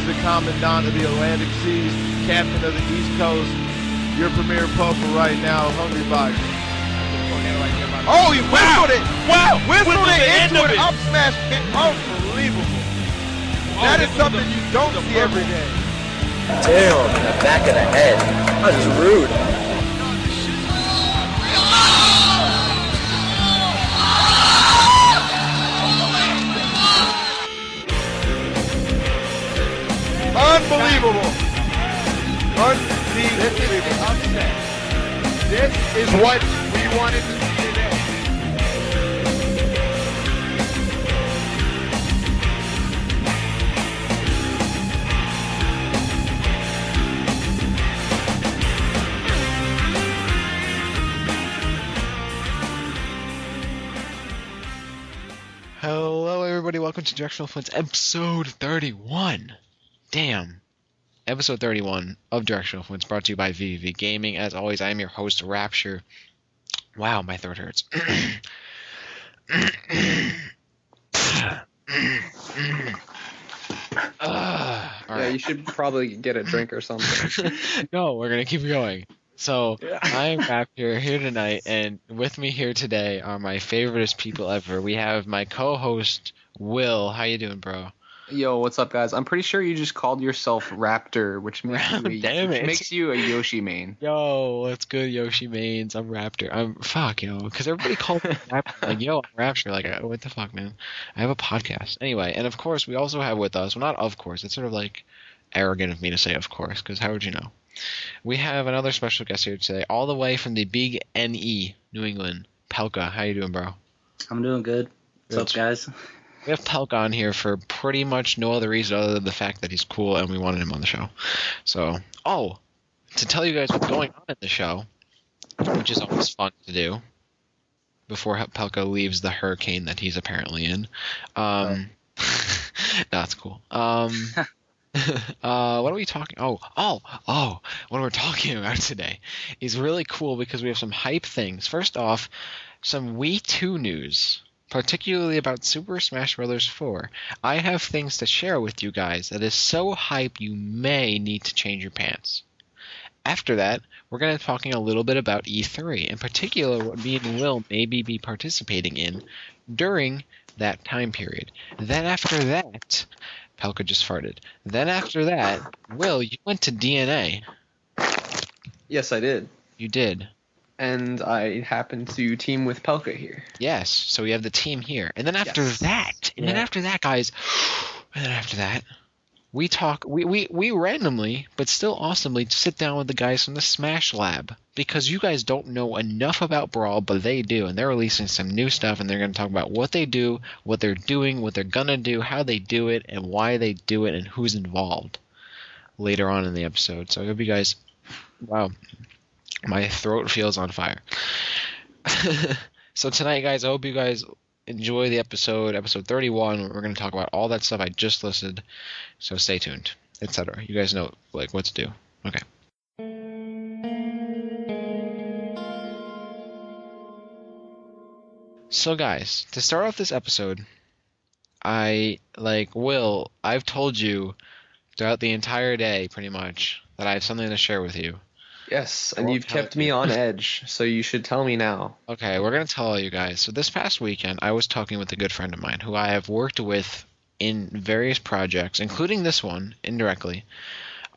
is the commandant of the Atlantic Seas, captain of the East Coast, your premier puffer right now, Hungry Box. Oh, he whistled it! Wow! Whistled it into an up smash kick. Unbelievable. That is something you don't see every day. Damn, the back of the head. That was rude. Unbelievable. This is the upset. This is what we wanted to see today. Hello everybody, welcome to Directional episode 31. Damn. Episode 31 of Directional Flints, brought to you by VVV Gaming. As always, I am your host, Rapture. Wow, my throat hurts. Yeah, you should probably get a drink or something. No, we're going to keep going. So, I'm Rapture here tonight, and with me here today are my favoriteest people ever. We have my co-host, Will. How you doing, bro? Yo, what's up, guys? I'm pretty sure you just called yourself Raptor, which makes you a Yoshi main. Yo, what's good, Yoshi mains? I'm Raptor. Because everybody calls me Raptor. Like, yo, I'm Raptor. Like, what the fuck, man? I have a podcast. Anyway, and of course, we also have with us, well, not of course, it's sort of like arrogant of me to say of course, because how would you know? We have another special guest here today, all the way from the Big NE, New England. Pelka, how you doing, bro? I'm doing good. What's up, guys? We have Pelka on here for pretty much no other reason other than the fact that he's cool and we wanted him on the show. So, to tell you guys what's going on in the show, which is always fun to do, before Pelka leaves the hurricane that he's apparently in. That's cool. What are we talking? What we're talking about today is really cool because we have some hype things. First off, some Wii 2 news, particularly about Super Smash Bros. 4. I have things to share with you guys that is so hype you may need to change your pants. After that, we're going to be talking a little bit about E3, in particular what me and Will maybe be participating in during that time period. Then after that, Pelka just farted. Then after that, Will, you went to DNA. Yes, I did. You did. And I happened to team with Pelka here. Yes, so we have the team here. And then after that, guys, and then after that, we talk, we randomly, but still awesomely, sit down with the guys from the Smash Lab. Because you guys don't know enough about Brawl, but they do. And they're releasing some new stuff, and they're going to talk about what they do, what they're doing, what they're going to do, how they do it, and why they do it, and who's involved later on in the episode. So I hope you guys, wow, my throat feels on fire. So tonight, guys, I hope you guys enjoy the episode 31. We're going to talk about all that stuff I just listed. So stay tuned, etc. You guys know like what to do. Okay. So guys, to start off this episode, I've told you throughout the entire day pretty much that I have something to share with you. Yes, and you've kept me on edge, so you should tell me now. Okay, we're going to tell you guys. So this past weekend, I was talking with a good friend of mine who I have worked with in various projects, including this one, indirectly.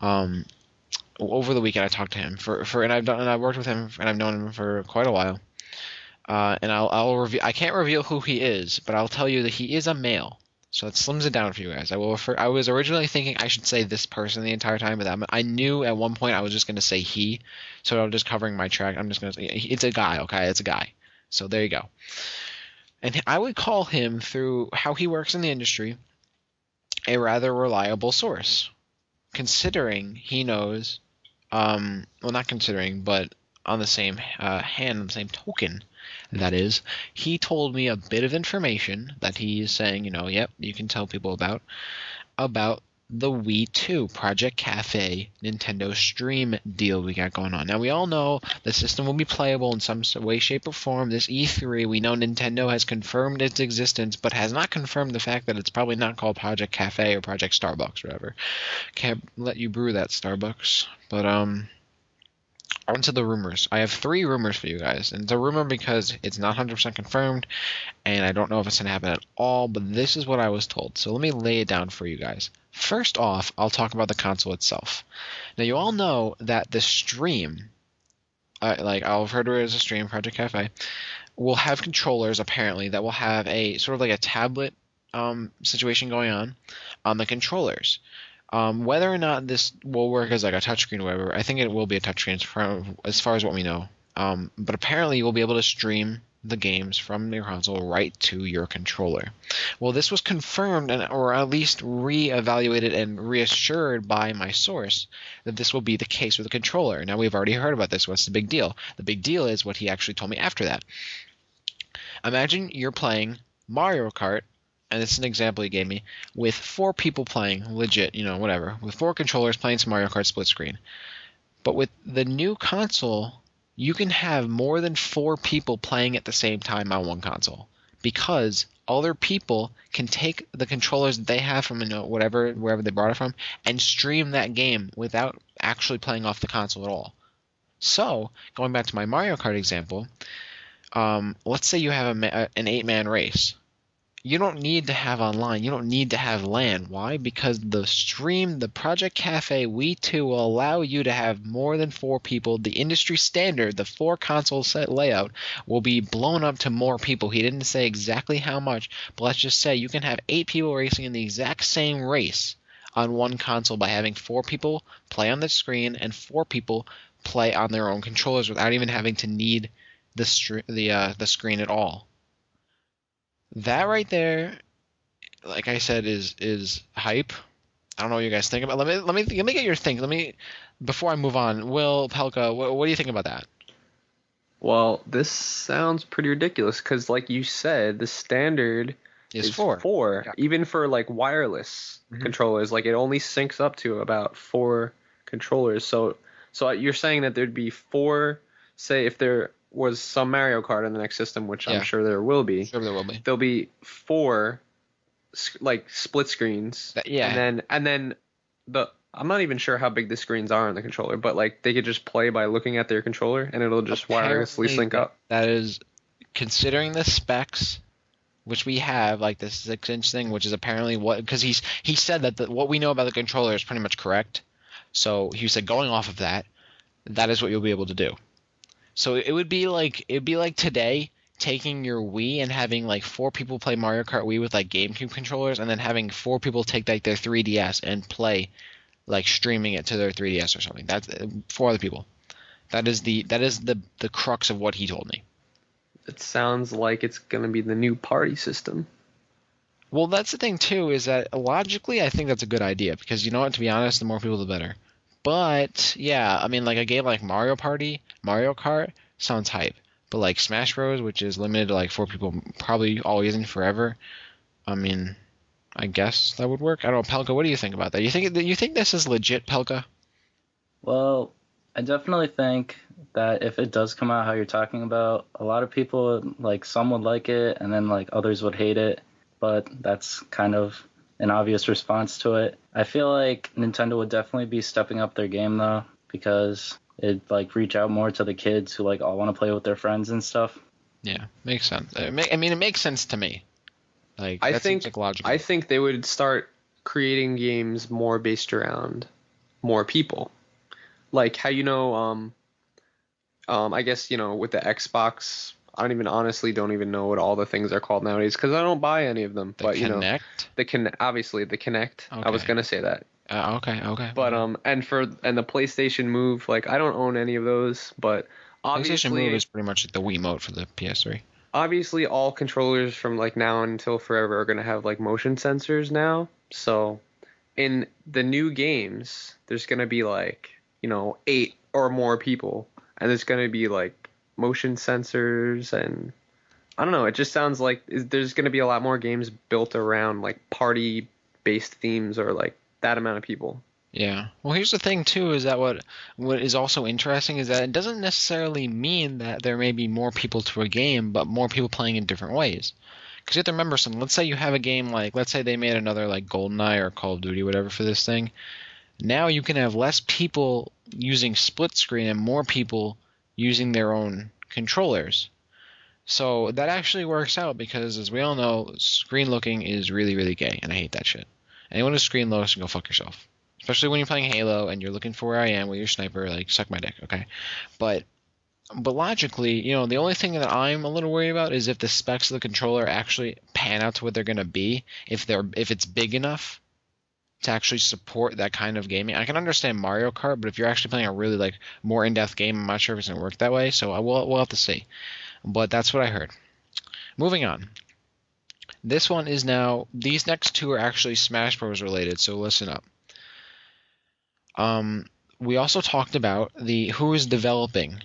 Over the weekend, I talked to him and I've worked with him, and I've known him for quite a while. And I can't reveal who he is, but I'll tell you that he is a male. So it slims it down for you guys. I was originally thinking I should say this person the entire time, but I knew at one point I was just going to say he, so I'm just covering my track. I'm just going to say it's a guy, okay? It's a guy. So there you go. And I would call him, through how he works in the industry, a rather reliable source, considering he knows, not considering, but on the same hand, on the same token, that is, he told me a bit of information that he is saying, yep, you can tell people about the Wii 2 Project Cafe Nintendo Stream deal we got going on. Now, we all know the system will be playable in some way, shape, or form. This E3, we know Nintendo has confirmed its existence, but has not confirmed the fact that it's probably not called Project Cafe or Project Starbucks, or whatever. Can't let you brew that, Starbucks. But, on to the rumors. I have 3 rumors for you guys. And it's a rumor because it's not 100% confirmed, and I don't know if it's going to happen at all, but this is what I was told. So let me lay it down for you guys. First off, I'll talk about the console itself. Now, you all know that the stream, I'll refer to it as a stream, Project Cafe, will have controllers, apparently, that will have a sort of like a tablet situation going on the controllers. Whether or not this will work as like a touchscreen or whatever, I think it will be a touchscreen as far as what we know. But apparently you will be able to stream the games from your console right to your controller. Well, this was confirmed or at least re-evaluated and reassured by my source that this will be the case with the controller. Now, we've already heard about this. What's the big deal? The big deal is what he actually told me after that. Imagine you're playing Mario Kart, and this is an example he gave me, with 4 people playing, legit, whatever, with 4 controllers playing some Mario Kart split screen. But with the new console, you can have more than 4 people playing at the same time on one console, because other people can take the controllers that they have from wherever they brought it from and stream that game without actually playing off the console at all. So, going back to my Mario Kart example, let's say you have an 8-man race. You don't need to have online. You don't need to have LAN. Why? Because the Project Cafe Wii 2 will allow you to have more than 4 people. The industry standard, the 4 console set layout, will be blown up to more people. He didn't say exactly how much, but let's just say you can have 8 people racing in the exact same race on one console by having 4 people play on the screen and 4 people play on their own controllers without even having to need the screen at all. That right there, like I said, is hype. I don't know what you guys think about. Let me get your think. Before I move on. Will, Pelka, what do you think about that? Well, this sounds pretty ridiculous because, like you said, the standard is 4. Yeah. Even for like wireless controllers, like it only syncs up to about 4 controllers. So you're saying that there'd be 4. Say if there was some Mario Kart in the next system, which I'm sure there will be. Sure there will be. There'll be 4 like split screens. Yeah. And then I'm not even sure how big the screens are on the controller, but like they could just play by looking at their controller and it'll just wirelessly sync up. That is, considering the specs, which we have, like the 6-inch thing, which is apparently because he said that what we know about the controller is pretty much correct. So he said going off of that is what you'll be able to do. So it would be like today taking your Wii and having like 4 people play Mario Kart Wii with like GameCube controllers, and then having 4 people take like their 3DS and play, like streaming it to their 3DS or something. That's 4 other people. That is the crux of what he told me. It sounds like it's gonna be the new party system. Well, that's the thing too, is that logically I think that's a good idea, because you know what, to be honest, the more people the better. But yeah, I mean, like a game like Mario Kart sounds hype. But like Smash Bros, which is limited to like 4 people, probably always and forever. I mean, I guess that would work. I don't know, Pelka, what do you think about that? You think this is legit, Pelka? Well, I definitely think that if it does come out how you're talking about, a lot of people, like some would like it and then like others would hate it. But that's kind of an obvious response to it. I feel like Nintendo would definitely be stepping up their game though, because it'd like reach out more to the kids who like all want to play with their friends and stuff. Yeah, makes sense. I mean, it makes sense to me. Like, I that think seems like logical. I think they would start creating games more based around more people, like how I guess with the Xbox. I don't even know what all the things are called nowadays because I don't buy any of them. But Kinect? Obviously the Kinect. Okay. I was gonna say that. Okay. But and the PlayStation Move, like I don't own any of those, but obviously PlayStation Move is pretty much like the Wiimote for the PS3. Obviously, all controllers from like now until forever are gonna have like motion sensors now. So in the new games, there's gonna be like 8 or more people, and there's gonna be like motion sensors, and I don't know, it just sounds like there's going to be a lot more games built around like party based themes or like that amount of people. Yeah. Well, here's the thing too, is that what is also interesting is that it doesn't necessarily mean that there may be more people to a game, but more people playing in different ways. Because you have to remember something. Let's say you have a game like, let's say they made another like GoldenEye or Call of Duty, whatever, for this thing. Now you can have less people using split screen and more people using their own controllers. So that actually works out because, as we all know, screen looking is really, really gay, and I hate that shit. Anyone who's screen looks can go fuck yourself. Especially when you're playing Halo and you're looking for where I am with your sniper, like, suck my dick, okay? But logically, the only thing that I'm a little worried about is if the specs of the controller actually pan out to what they're gonna be, if it's big enough to actually support that kind of gaming. I can understand Mario Kart, but if you're actually playing a really like more in-depth game, I'm not sure if it's gonna work that way. So we'll have to see. But that's what I heard. Moving on. This one is now. These next two are actually Smash Bros. Related, so listen up. We also talked about who is developing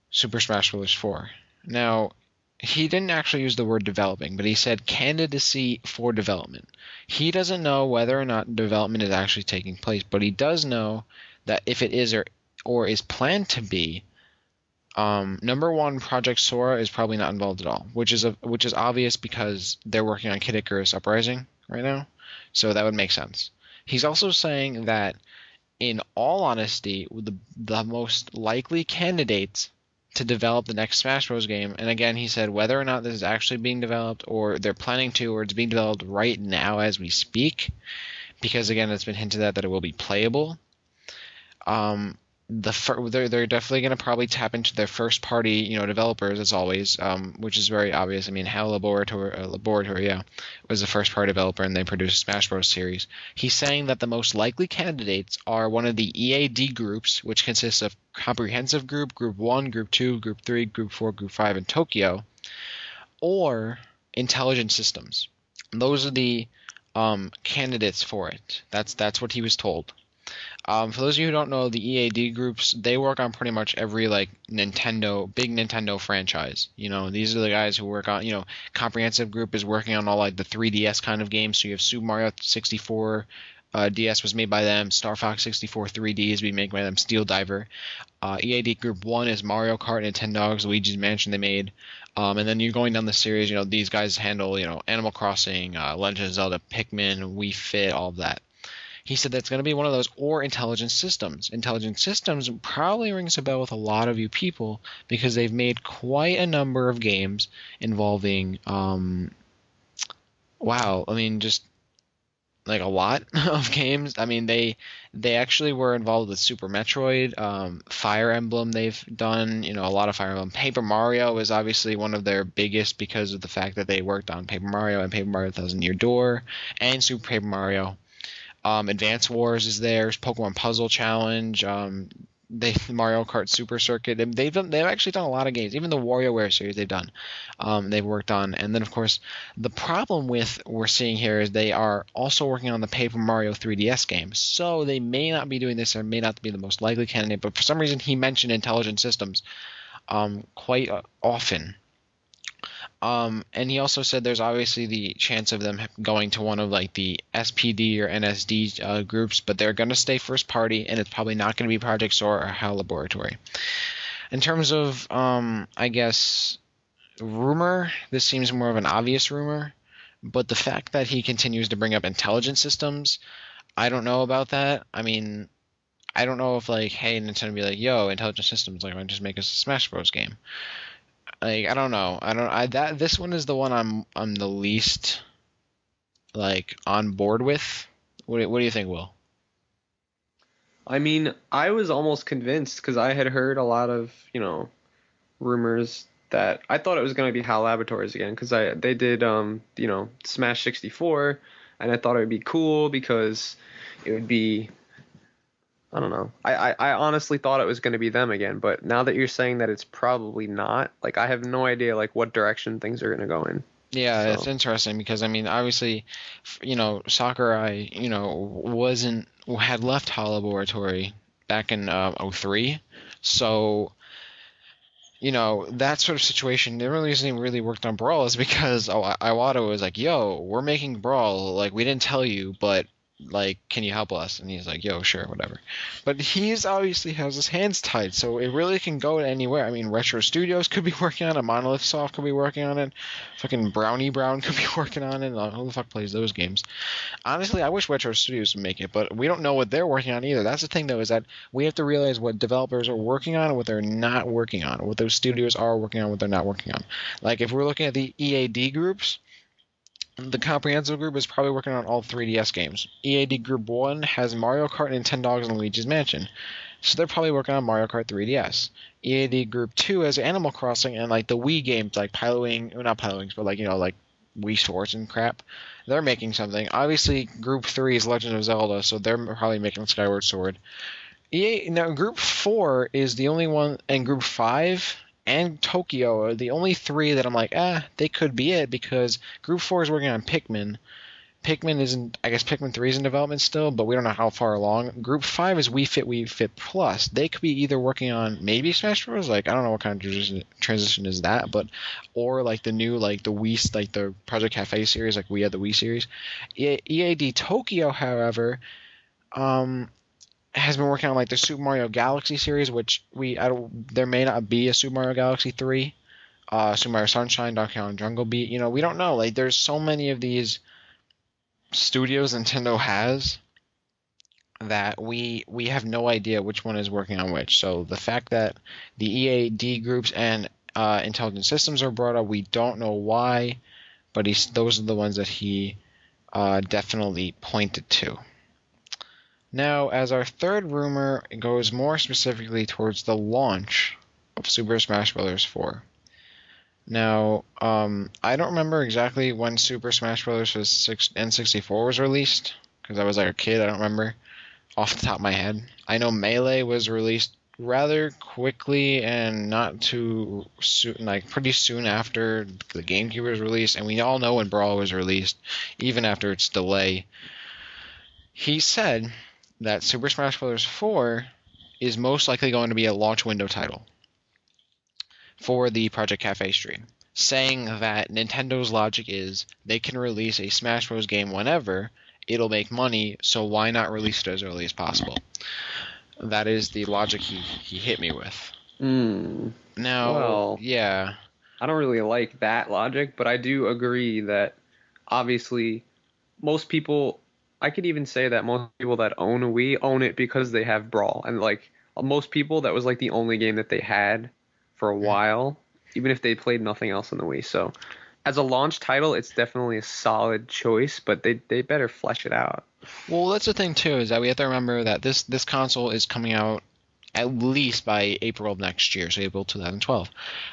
Super Smash Bros. 4. Now, he didn't actually use the word developing, but he said candidacy for development. He doesn't know whether or not development is actually taking place, but he does know that if it is or is planned to be, number one, Project Sora is probably not involved at all, which is obvious because they're working on Kid Icarus Uprising right now, so that would make sense. He's also saying that, in all honesty, the most likely candidates to develop the next Smash Bros. Game, and again, he said whether or not this is actually being developed, or they're planning to, or it's being developed right now as we speak, because again, it's been hinted at that it will be playable. They're definitely going to probably tap into their first party, developers as always, which is very obvious. I mean, HAL Laboratory, was the first party developer, and they produced a Smash Bros. Series. He's saying that the most likely candidates are one of the EAD groups, which consists of Comprehensive Group, Group 1, Group 2, Group 3, Group 4, Group 5, and Tokyo, or Intelligent Systems. Those are the candidates for it. That's what he was told. For those of you who don't know, the EAD groups, they work on pretty much every like big Nintendo franchise. These are the guys who work on, Comprehensive Group is working on all like the 3DS kind of games. So you have Super Mario 64, DS was made by them. Star Fox 64 3D is being made by them. Steel Diver. EAD Group 1 is Mario Kart, Nintendogs, Luigi's Mansion they made. And then you're going down the series, these guys handle, Animal Crossing, Legend of Zelda, Pikmin, Wii Fit, all of that. He said that's going to be one of those, or Intelligent Systems. Intelligent Systems probably rings a bell with a lot of you people because they've made quite a number of games involving, just like a lot of games. I mean, they actually were involved with Super Metroid, Fire Emblem they've done, a lot of Fire Emblem. Paper Mario is obviously one of their biggest because of the fact that they worked on Paper Mario and Paper Mario Thousand Year Door and Super Paper Mario. Advance Wars is theirs, Pokemon Puzzle Challenge, Mario Kart Super Circuit. They've actually done a lot of games. Even the WarioWare series they've done, they've worked on. And then of course the problem we're seeing here is they are also working on the Paper Mario 3DS game. So they may not be doing this, or may not be the most likely candidate. But for some reason he mentioned Intelligent Systems quite often. And he also said there's obviously the chance of them going to one of like the SPD or NSD groups, but they're going to stay first party, and it's probably not going to be Project Sora or HAL Laboratory. In terms of, I guess, rumor, this seems more of an obvious rumor, but the fact that he continues to bring up Intelligent Systems, I don't know about that. I mean, I don't know if like, hey, Nintendo be like, yo, Intelligent Systems, like, why don't you just make us a Smash Bros. Game? Like, I don't know. This one is the one I'm the least like on board with. What do you think, Will? I mean, I was almost convinced because I had heard a lot of, rumors that I thought it was going to be HAL Laboratories again because they did Smash 64, and I thought it would be cool because it would be, I don't know. I honestly thought it was going to be them again, but now that you're saying that it's probably not, like, I have no idea like what direction things are going to go in. Yeah, so. It's interesting because I mean, obviously, Sakurai, had left HAL Laboratory back in 2003, so that sort of situation. The only reason he really worked on Brawl is because Iwata was like, "Yo, we're making Brawl. Like, we didn't tell you, but like, can you help us? And he's like, yo, sure, whatever. But he's obviously has his hands tied, so it really can go anywhere. I mean, Retro Studios could be working on it, Monolith Soft could be working on it, fucking Brownie Brown could be working on it. Who the fuck plays those games? Honestly, I wish Retro Studios would make it, but we don't know what they're working on either. That's the thing, though, is that we have to realize what developers are working on and what they're not working on, what those studios are working on, what they're not working on. Like, if we're looking at the EAD groups, the comprehensive group is probably working on all 3DS games. EAD Group 1 has Mario Kart, Nintendogs, and Luigi's Mansion. So they're probably working on Mario Kart 3DS. EAD Group 2 has Animal Crossing and like the Wii games like Pilotwings, well, not Pilotwings, but like, like Wii Sports and crap. They're making something. Obviously, Group 3 is Legend of Zelda, so they're probably making Skyward Sword. Now, Group 4 is the only one, and Group 5 and Tokyo are the only three that I'm like, they could be it, because Group 4 is working on Pikmin. Pikmin isn't, I guess Pikmin 3 is in development still, but we don't know how far along. Group 5 is Wii Fit Plus. They could be either working on maybe Smash Bros. Like, I don't know what kind of transition is that, but, or like the new, like the Wii, like the Project Cafe series, like we had the Wii series. EAD Tokyo, however, has been working on like the Super Mario Galaxy series, which there may not be a Super Mario Galaxy 3, Super Mario Sunshine, Donkey Kong Jungle Beat. We don't know. Like, there's so many of these studios Nintendo has that we have no idea which one is working on which. So the fact that the EAD groups and Intelligent Systems are brought up, we don't know why, but those are the ones that he definitely pointed to. Now, as our third rumor, it goes more specifically towards the launch of Super Smash Bros. 4. Now, I don't remember exactly when Super Smash Bros. N64 was released, because I was like a kid. I don't remember off the top of my head. I know Melee was released rather quickly and not too soon, like pretty soon after the GameCube was released, and we all know when Brawl was released, even after its delay. He said that Super Smash Bros. 4 is most likely going to be a launch window title for the Project Cafe stream, saying that Nintendo's logic is they can release a Smash Bros. Game whenever, it'll make money, so why not release it as early as possible? That is the logic he hit me with. Now, well, yeah. I don't really like that logic, but I do agree that obviously most people, I could even say that most people that own a Wii own it because they have Brawl. And like most people, that was like the only game that they had for a while, even if they played nothing else on the Wii. So as a launch title, it's definitely a solid choice, but they better flesh it out. Well, that's the thing too, is that we have to remember that this console is coming out at least by April of next year, so April 2012,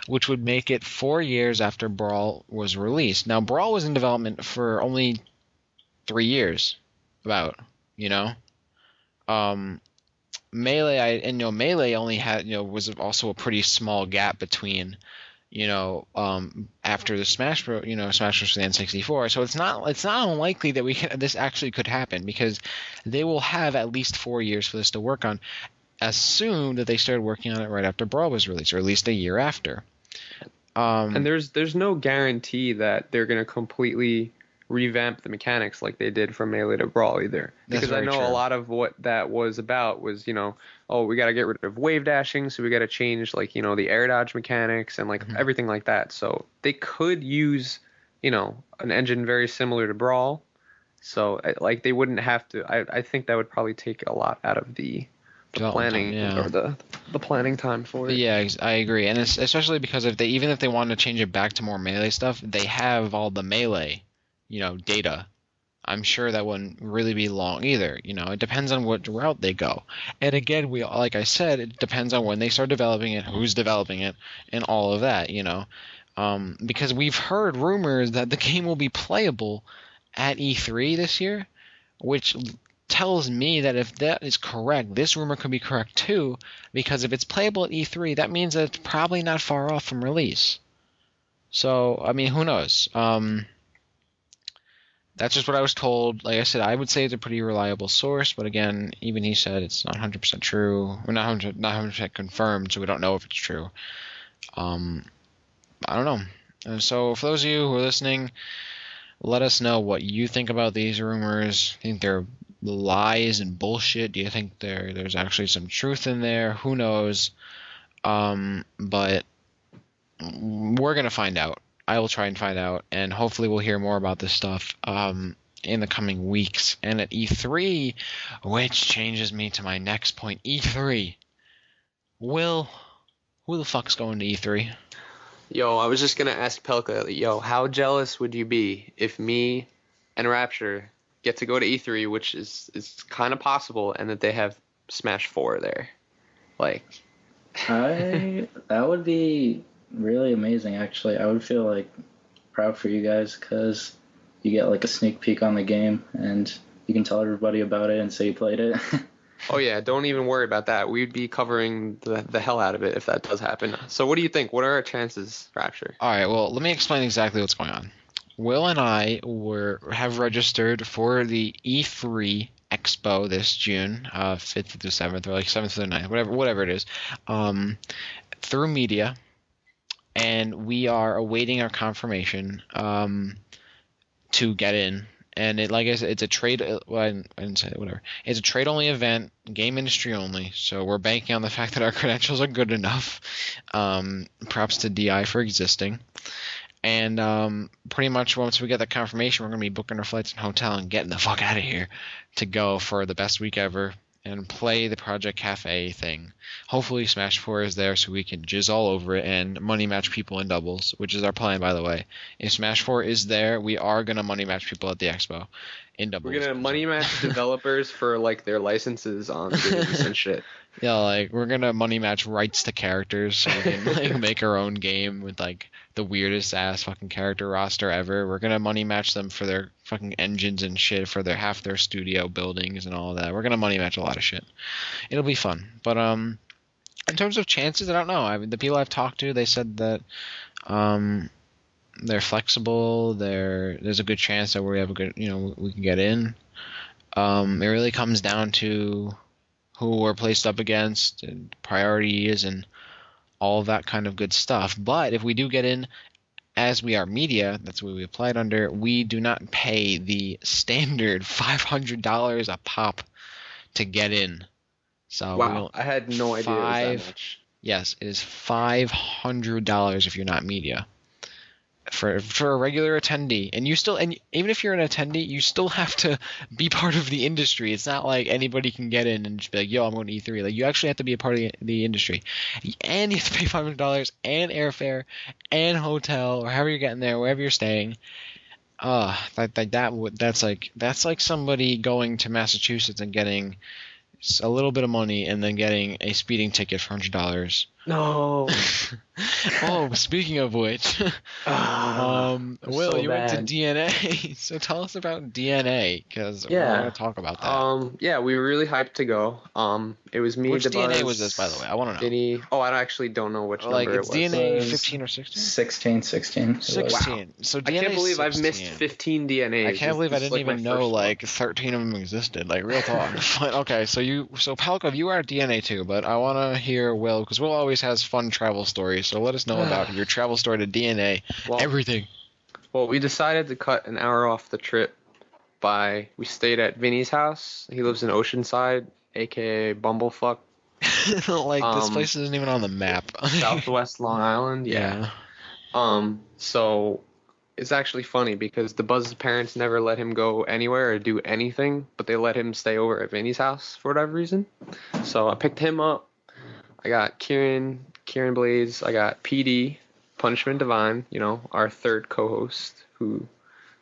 which would make it 4 years after Brawl was released. Now, Brawl was in development for only 3 years, about, Melee, Melee only had, was also a pretty small gap between, after the Smash Bros. Smash Bros. For the N64. So it's not unlikely that this actually could happen, because they will have at least 4 years for this to work on. Assume that they started working on it right after Brawl was released, or at least a year after. And there's no guarantee that they're going to completely revamp the mechanics like they did from Melee to Brawl either. Because I know a lot of what that was about was, we got to get rid of wave dashing, so we got to change the air dodge mechanics and everything like that. So they could use, an engine very similar to Brawl. So they wouldn't have to. I think that would probably take a lot out of the planning or the planning time for it. Yeah, I agree, and especially because even if they wanted to change it back to more Melee stuff, they have all the Melee, data. I'm sure that wouldn't really be long either. It depends on what route they go, and again, like I said, it depends on when they start developing it, who's developing it, and all of that. Because we've heard rumors that the game will be playable at E3 this year, which tells me that if that is correct, this rumor could be correct too, because if it's playable at E3, that means that it's probably not far off from release. So, I mean, who knows? That's just what I was told. Like I said, I would say it's a pretty reliable source, but again, even he said it's not 100% true, or not 100% confirmed, so we don't know if it's true. I don't know. So for those of you who are listening, let us know what you think about these rumors. Think they're lies and bullshit? Do you think there's actually some truth in there? Who knows? But we're gonna find out. I will try and find out, and hopefully we'll hear more about this stuff in the coming weeks. And at E3, which changes me to my next point, E3. Will, who the fuck's going to E3? Yo, I was just gonna ask Pelka, yo, how jealous would you be if me and Rapture get to go to E3, which is kind of possible, and that they have Smash 4 there? Like, That would be really amazing, actually. I would feel like proud for you guys because you get like a sneak peek on the game and you can tell everybody about it and say you played it. oh yeah, don't even worry about that. We'd be covering the hell out of it if that does happen. So what do you think? What are our chances, Rapture? All right, well, let me explain exactly what's going on. Will and I have registered for the E3 Expo this June, 5th through 7th, or like 7th through 9th, whatever it is, through media, and we are awaiting our confirmation to get in. And like I said, it's a trade. Well, I didn't say it, whatever. It's a trade-only event, game industry only. So we're banking on the fact that our credentials are good enough. Props to DI for existing. And pretty much once we get the confirmation, we're going to be booking our flights and hotel and getting the fuck out of here to go for the best week ever and play the Project Cafe thing. Hopefully Smash 4 is there so we can jizz all over it and money match people in doubles, which is our plan, by the way. If Smash 4 is there, we are going to money match people at the expo in doubles. We're gonna money match developers for like their licenses on games and shit. Yeah, like we're gonna money match rights to characters so we can like make our own game with like the weirdest ass fucking character roster ever. We're gonna money match them for their fucking engines and shit, for their half their studio buildings and all of that. We're gonna money match a lot of shit. It'll be fun. But in terms of chances, I don't know. I mean, the people I've talked to, they said that they're flexible. There's a good chance that we have a good, we can get in. It really comes down to who we're placed up against, and priorities, and all of that kind of good stuff. But if we do get in, as we are media, that's what we applied under, we do not pay the standard $500 a pop to get in. So wow, I had no idea it was that much. Yes, it is $500 if you're not media. For a regular attendee, and even if you're an attendee, you still have to be part of the industry. It's not like anybody can get in and just be like, yo, I'm going to E3. Like, you actually have to be a part of the industry, and you have to pay $500 and airfare and hotel, or however you're getting there, wherever you're staying. That's like somebody going to Massachusetts and getting a little bit of money and then getting a speeding ticket for $100. No. Oh, speaking of which, Will, so you went to bad. DNA, so tell us about DNA, because we're going to talk about that. Yeah, we were really hyped to go. It was me. Which the DNA Buzz, was this, by the way? I want to know. Diddy. Oh, I actually don't know which Like, number it's it was. DNA was 15 or 16? 16. 16. So DNA I can't believe I've missed 16. 15 DNAs. I can't believe I This is, didn't like, even my know first like 13 of them existed. Like, real talk. But, okay, so Palkov, you are at DNA too, but I want to hear Will, because Will always has fun travel stories. So let us know about your travel story to DNA. Well, Everything. Well, we decided to cut an hour off the trip we stayed at Vinny's house. He lives in Oceanside, aka Bumblefuck, Like, this place isn't even on the map. Southwest Long Island. Yeah. So it's actually funny because the Buzz's parents never let him go anywhere or do anything, but they let him stay over at Vinny's house for whatever reason. So I picked him up. I got Kieran Blaze. I got PD, Punishment Divine, our third co-host who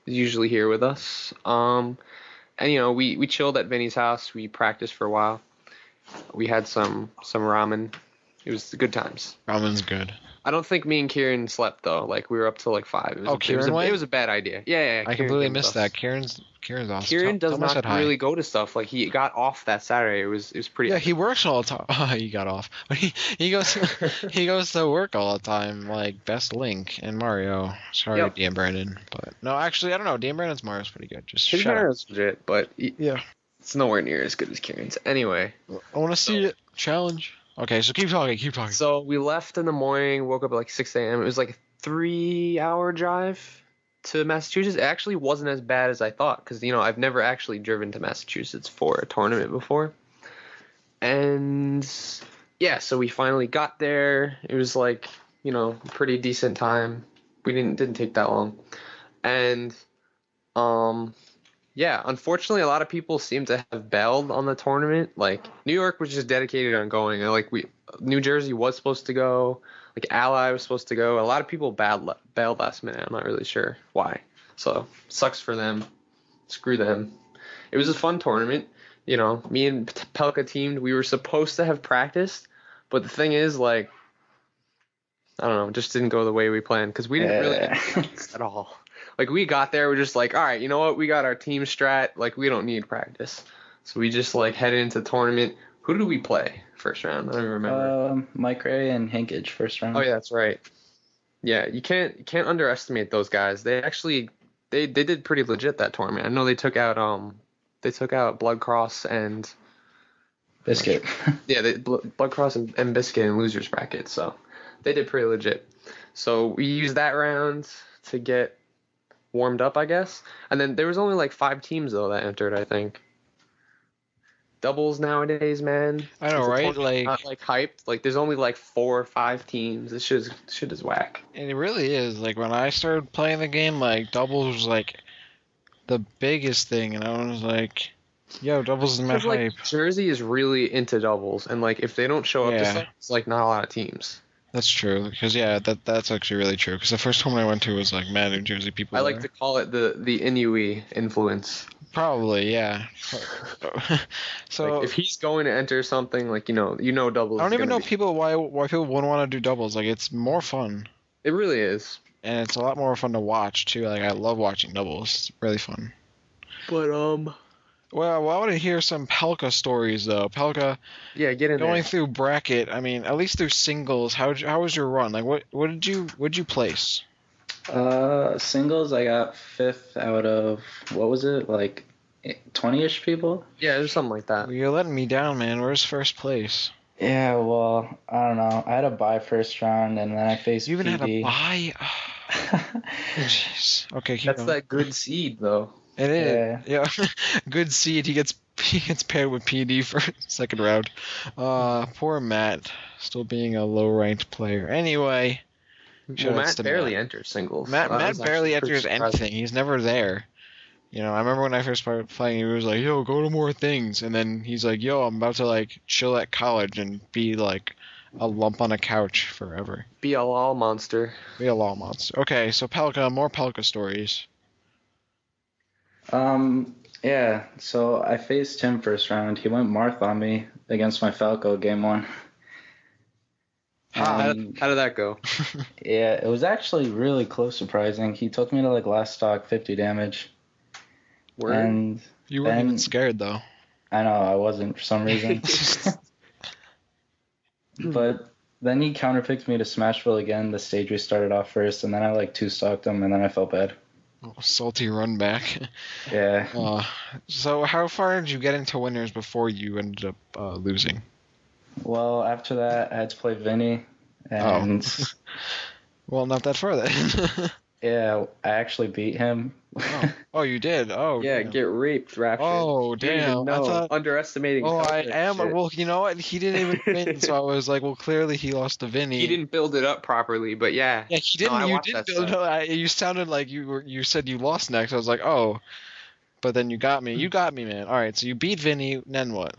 is usually here with us. And we chilled at Vinny's house. We practiced for a while. We had some ramen. It was good times. Ramen's good. I don't think me and Kieran slept though. Like, we were up till like 5. Kieran went? It was a bad idea. Yeah. I completely missed that. Kieran's awesome. Kieran does Tell him I said not hi. really go to stuff. Like, he got off that Saturday. It was pretty. Yeah, he works all the time. Oh, he got off. But he goes he goes to work all the time, like Best Link and Mario. Sorry, Yep. Dan Brandon. But no, actually, I don't know. Dan Brandon's Mario's pretty good. Just His shut up. Mario's legit, but Yeah. it's nowhere near as good as Kieran's. Anyway, I want to see it. Challenge. Okay, so keep talking. so we left in the morning, woke up at like 6 a.m. It was like a 3-hour drive to Massachusetts, it actually wasn't as bad as I thought because I've never actually driven to Massachusetts for a tournament before. And yeah, so we finally got there. It was like, a pretty decent time. We didn't take that long. And yeah, unfortunately a lot of people seem to have bailed on the tournament. Like New York was just dedicated on going. And like New Jersey was supposed to go. Like Ally was supposed to go. A lot of people bailed last minute. I'm not really sure why. So sucks for them. Screw them. It was a fun tournament. Me and Pelka teamed. We were supposed to have practiced, but the thing is, like, I don't know, it just didn't go the way we planned because we didn't really practice at all. Like we got there, we're just like, all right, you know what? We got our team strat. Like we don't need practice. So we just like headed into the tournament. Who did we play first round? I don't even remember. Mike Ray and Hinkage first round. Oh yeah, that's right. Yeah, you can't underestimate those guys. They actually they did pretty legit that tournament. I know they took out Blood Cross and Biscuit. Yeah, Blood Cross and Biscuit in losers bracket. So they did pretty legit. So we used that round to get warmed up, I guess. And then there was only like 5 teams though that entered, I think. Doubles nowadays, man. I know, right? Like not like hyped. Like there's only like 4 or 5 teams. This shit is whack. And it really is. Like when I started playing the game, like doubles was like the biggest thing, and I was like, yo, doubles is my hype. Like, Jersey is really into doubles, and like if they don't show up to stuff, it's like not a lot of teams. That's true, because that's actually really true. Because the first tournament I went to was like, man, New Jersey people. I like to call it the Inui influence. Probably, yeah. So like, if he's going to enter something, like doubles. I don't even know why people wouldn't want to do doubles. Like it's more fun. It really is, and it's a lot more fun to watch too. Like I love watching doubles. It's really fun. But Well, I want to hear some Pelka stories though. Pelka, yeah, get in going there. through bracket. I mean, at least through what how was your run? Like, what did you place? Singles, I got 5th out of, what was it, like 20-ish people? Yeah, there's something like that. Well, you're letting me down, man. Where's first place? Yeah, well, I don't know. I had a bye first round, and then I faced You even PD. had a bye? Jeez. Okay, keep That's going. that good seed, though. It is. Yeah. Good seed. He gets paired with PD for second round. Poor Matt, still being a low-ranked player. Anyway. Well, Matt barely enters singles. Matt barely enters anything. He's never there. I remember when I first started playing, he was like, yo, go to more things. And then he's like, yo, I'm about to, like, chill at college and be, like, a lump on a couch forever. Be a lol monster. Be a lol monster. Okay, so Pelka, more Pelka stories. Yeah, so I faced him first round. He went Marth on me against my Falco game 1. How did that go? Yeah, it was actually really close, surprising. He took me to like last stock 50 damage. Word. And you weren't even scared though. I know, I wasn't for some reason. But then he counterpicked me to Smashville again. The stage we started off first, and then I like 2-stocked him, and then I felt bad. Oh, salty run back. Yeah. So how far did you get into winners before you ended up losing? Well, after that, I had to play Vinny, and well, not that far then. yeah, I actually beat him. Oh, you did? Oh, yeah, damn. get raped, Rapture. Oh, damn. I thought underestimating. Oh, I am. Shit. Well, you know what? He didn't even win, so I was like, well, clearly he lost to Vinny. He didn't build it up properly, but yeah. Yeah, he didn't. No, You did build it up. You sounded like you said you lost next. I was like, oh, but then you got me. You got me, man. All right, so you beat Vinny. Then what?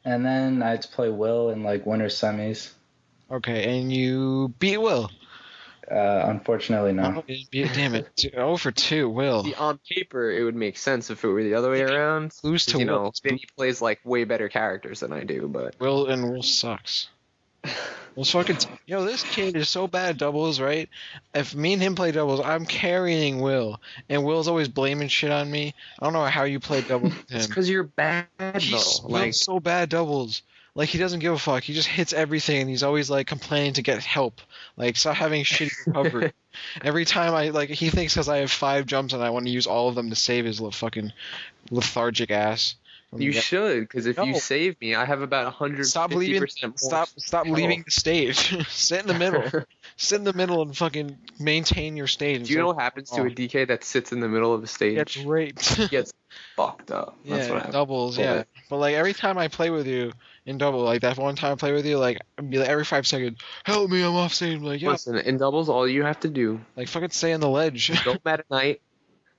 And then I had to play Will in like winter semis. Okay, and you beat Will. Unfortunately, no. Damn it. 0 for 2, Will. See, on paper, it would make sense if it were the other way around. Lose to Will. Vinny plays like way better characters than I do, but Will sucks. Will's fucking. This kid is so bad at doubles, right? If me and him play doubles, I'm carrying Will, and Will's always blaming shit on me. I don't know how you play doubles with him. It's because you're bad, He's though. Like so bad at doubles. Like, he doesn't give a fuck. He just hits everything, and he's always, like, complaining to get help. Like, stop having shitty recovery. Every time he thinks because I have 5 jumps and I want to use all of them to save his little fucking lethargic ass. You should, because if you No. save me, I have about 150% Stop more. leaving. Stop leaving the stage. Sit in the middle. Sit in the middle and fucking maintain your stage. Do you know what happens to a DK that sits in the middle of the stage? Gets raped. Gets fucked up. That's what happens. Doubles. Yeah, but like every time I play with you in double, like that one time I play with you, like I'd be like every 5 seconds, help me, I'm off stage. I'm like, yeah. Listen, in doubles, all you have to do, Like fucking stay on the ledge. go mad at night.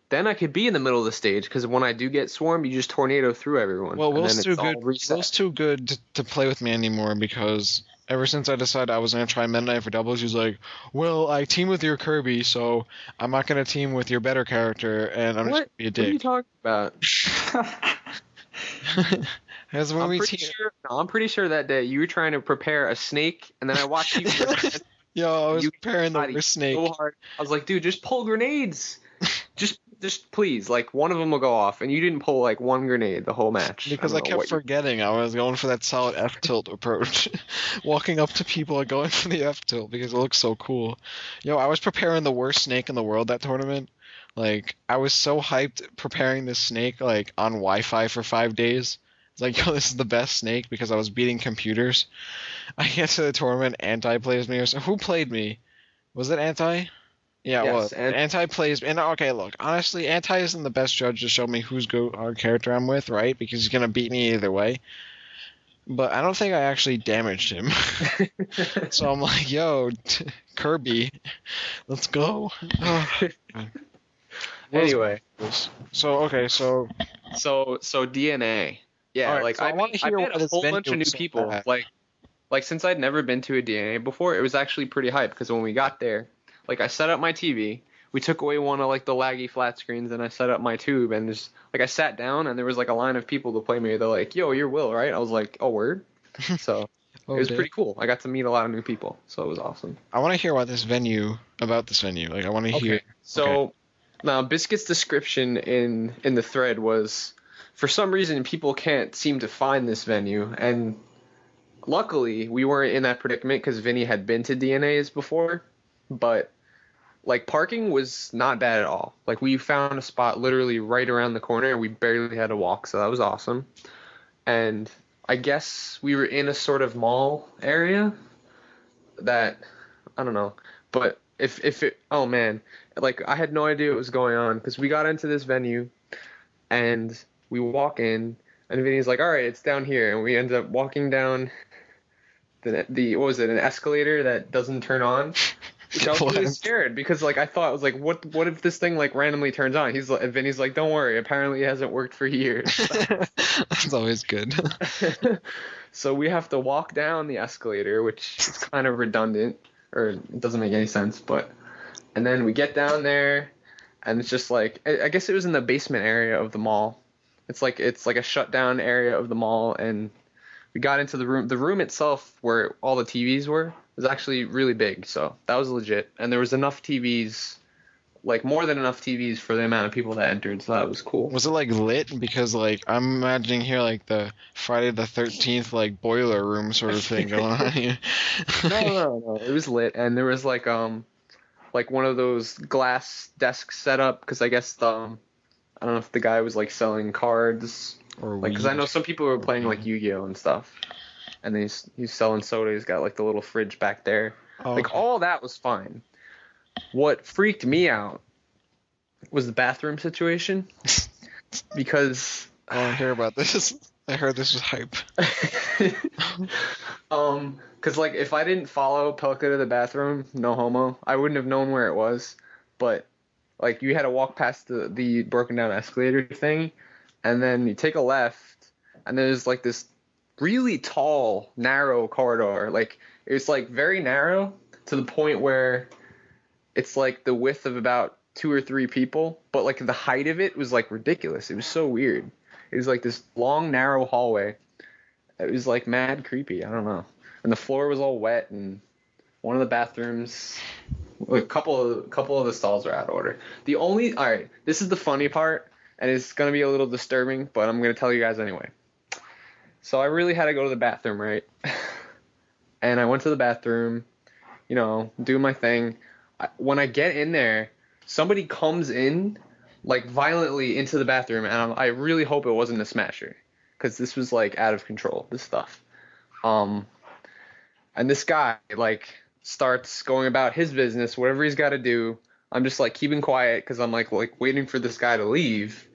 Then I could be in the middle of the stage, because when I do get swarmed, you just tornado through everyone. Well, and Will's then too it's all good. reset. Will's too good to play with me anymore because ever since I decided I was gonna try Meta Knight for doubles, he's like, "Well, I team with your Kirby, so I'm not gonna team with your better character, and I'm just gonna be a What are you dick." talking about? Because when I'm we pretty team, sure. No, I'm pretty sure that day you were trying to prepare a snake, and then I watched you. yo, I was You preparing the body worst snake. so hard. I was like, dude, just pull grenades. just please, like one of them will go off, and you didn't pull like one grenade the whole match. Because I don't know kept what you- forgetting I was going for that solid F tilt approach. Walking up to people and going for the F tilt because it looks so cool. Yo, I was preparing the worst snake in the world that tournament. Like, I was so hyped preparing this snake, like, on Wi-Fi for 5 days. It's like, yo, this is the best snake because I was beating computers. I get to the tournament, Anti plays me or so. Who played me? Was it Anti? Yeah, it Yes, was. and- Anti plays, and okay, look, honestly, Anti isn't the best judge to show me whose character I'm with, right? Because he's gonna beat me either way. But I don't think I actually damaged him. So I'm like, yo, Kirby, let's go. Anyway, So okay, so so DNA. Yeah, All right, like so I wanna I hear met what a this whole venue bunch of new was so people. bad. Like since I'd never been to a DNA before, it was actually pretty hype, because when we got there, like I set up my TV, we took away one of like the laggy flat screens, and I set up my tube, and just like I sat down, and there was like a line of people to play me. They're like, "Yo, you're Will, right?" I was like, "Oh, word." So Oh, it was damn. pretty cool. I got to meet a lot of new people, so it was awesome. I want to hear about this venue. Like, I want to hear. So now Biscuit's description in the thread was, for some reason people can't seem to find this venue, and luckily we weren't in that predicament because Vinny had been to DNA's before, but like parking was not bad at all. Like we found a spot literally right around the corner, and we barely had to walk, so that was awesome. And I guess we were in a sort of mall area that, I don't know, but if it, oh man, like I had no idea what was going on, because we got into this venue and we walk in, and Vinny's like, all right, it's down here, and we end up walking down the what was it, an escalator that doesn't turn on. Which I was really scared, because like I thought, I was like, what if this thing like randomly turns on? Vinny's like, don't worry, apparently it hasn't worked for years. That's always good. So we have to walk down the escalator, which is kind of redundant, or it doesn't make any sense, and then we get down there, and it's just like, I guess it was in the basement area of the mall. It's like a shut down area of the mall, and we got into the room. The room itself, where all the TVs were, was actually really big, so that was legit. And there was enough TVs, like more than enough TVs for the amount of people that entered, so that was cool. Was it like lit? Because like I'm imagining here like the Friday the 13th like boiler room sort of thing going on here. No. It was lit, and there was like one of those glass desks set up, because I guess I don't know if the guy was like selling cards, Or like, because I know some people were playing like Yu-Gi-Oh and stuff, and he's selling soda. He's got like the little fridge back there. Oh, Like okay. all that was fine. What freaked me out was the bathroom situation, because I want to hear about this. I heard this was hype. because like if I didn't follow Pelka to the bathroom, no homo, I wouldn't have known where it was. But like you had to walk past the broken down escalator thing, and then you take a left, and there's like this really tall, narrow corridor. Like it's like very narrow to the point where it's like the width of about 2 or 3 people, but like the height of it was like ridiculous. It was so weird. It was like this long, narrow hallway. It was like mad creepy. I don't know. And the floor was all wet, and one of the bathrooms, a couple of the stalls are out of order. All right, this is the funny part, and it's gonna be a little disturbing, but I'm gonna tell you guys anyway. So I really had to go to the bathroom, right? And I went to the bathroom, do my thing. When I get in there, somebody comes in like violently into the bathroom, and I really hope it wasn't a smasher, because this was like out of control, this stuff. And this guy like starts going about his business, whatever he's got to do. I'm just like keeping quiet because I'm like waiting for this guy to leave.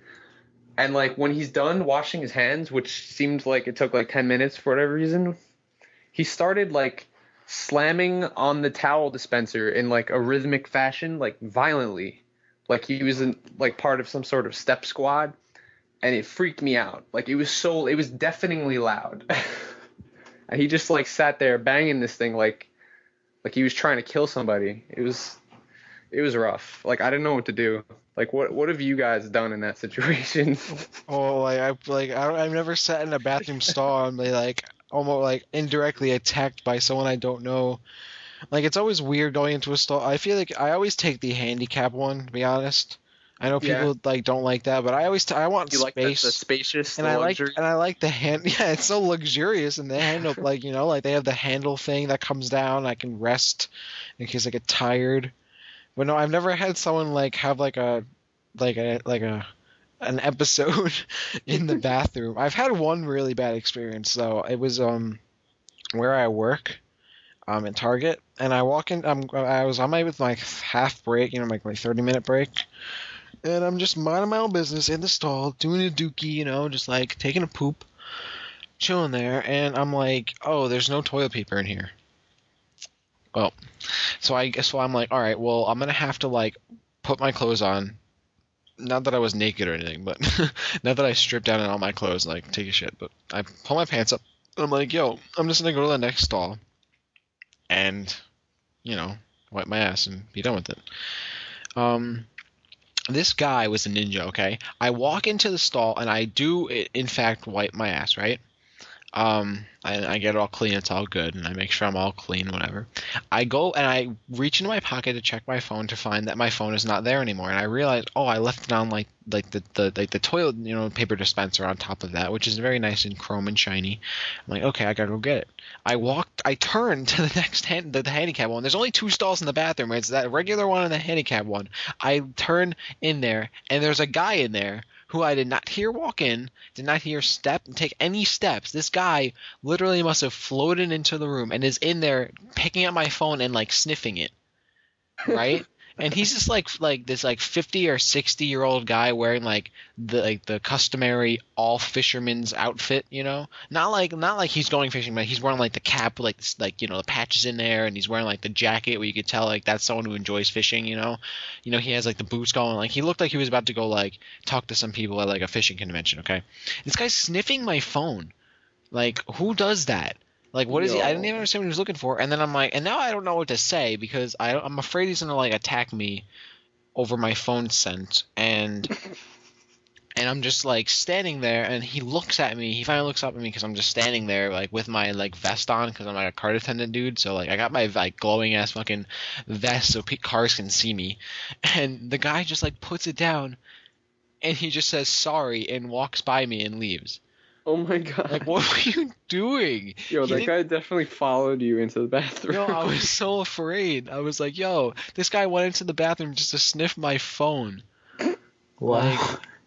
And like when he's done washing his hands, which seemed like it took like 10 minutes for whatever reason, he started like slamming on the towel dispenser in like a rhythmic fashion, like violently, like he was in like part of some sort of step squad, and it freaked me out. Like it was deafeningly loud. And he just like sat there banging this thing like he was trying to kill somebody. It was rough. Like I didn't know what to do. Like what have you guys done in that situation? Oh, I've never sat in a bathroom stall and be like almost like indirectly attacked by someone I don't know. Like it's always weird going into a stall. I feel like I always take the handicap one, to be honest. I know people like don't like that, but I want You space. like the spacious, And the I luxury? like the hand. Yeah, it's so luxurious, and the handle, like like they have the handle thing that comes down. I can rest in case I get tired. But no, I've never had someone like have an episode in the bathroom. I've had one really bad experience though. It was where I work, at Target, and I walk in. I was on with my half break, my 30-minute break. And I'm just minding my own business in the stall, doing a dookie, just like taking a poop, chilling there. And I'm like, oh, there's no toilet paper in here. Well, so I'm like, all right, well, I'm going to have to like put my clothes on. Not that I was naked or anything, but not that I stripped down in all my clothes, like take a shit. But I pull my pants up. And I'm like, yo, I'm just going to go to the next stall and, wipe my ass and be done with it. This guy was a ninja, okay? I walk into the stall, and I do, in fact, wipe my ass, right? And I get it all clean. It's all good, and I make sure I'm all clean, whatever. I go, and I reach into my pocket to check my phone to find that my phone is not there anymore. And I realize, I left it on, like the toilet, paper dispenser on top of that, which is very nice and chrome and shiny. I'm like, okay, I gotta go get it. I turn to the next the handicap one. There's only 2 stalls in the bathroom. It's that regular one and the handicap one. I turn in there, and there's a guy in there who I did not hear walk in, did not hear take any steps. This guy literally must have floated into the room and is in there picking up my phone and like sniffing it, right? And he's just like this 50 or 60-year-old guy wearing like the customary all fisherman's outfit, Not like he's going fishing, but he's wearing like the cap with the patches in there, and he's wearing like the jacket where you could tell like that's someone who enjoys fishing, he has like the boots going, like he looked like he was about to go like talk to some people at like a fishing convention, okay? This guy's sniffing my phone. Like who does that? Like, what is he? I didn't even understand what he was looking for. And then I'm like, and now I don't know what to say because I'm afraid he's going to, like, attack me over my phone scent. And I'm just, like, standing there, and he looks at me. He finally looks up at me because I'm just standing there, like, with my, like, vest on because I'm, like, a cart attendant dude. So, like, I got my, like, glowing-ass fucking vest so cars can see me. And the guy just, like, puts it down, and he just says sorry and walks by me and leaves. Oh my god. Like, what were you doing? That guy definitely followed you into the bathroom. Yo, I was so afraid. I was like, yo, this guy went into the bathroom just to sniff my phone. Wow.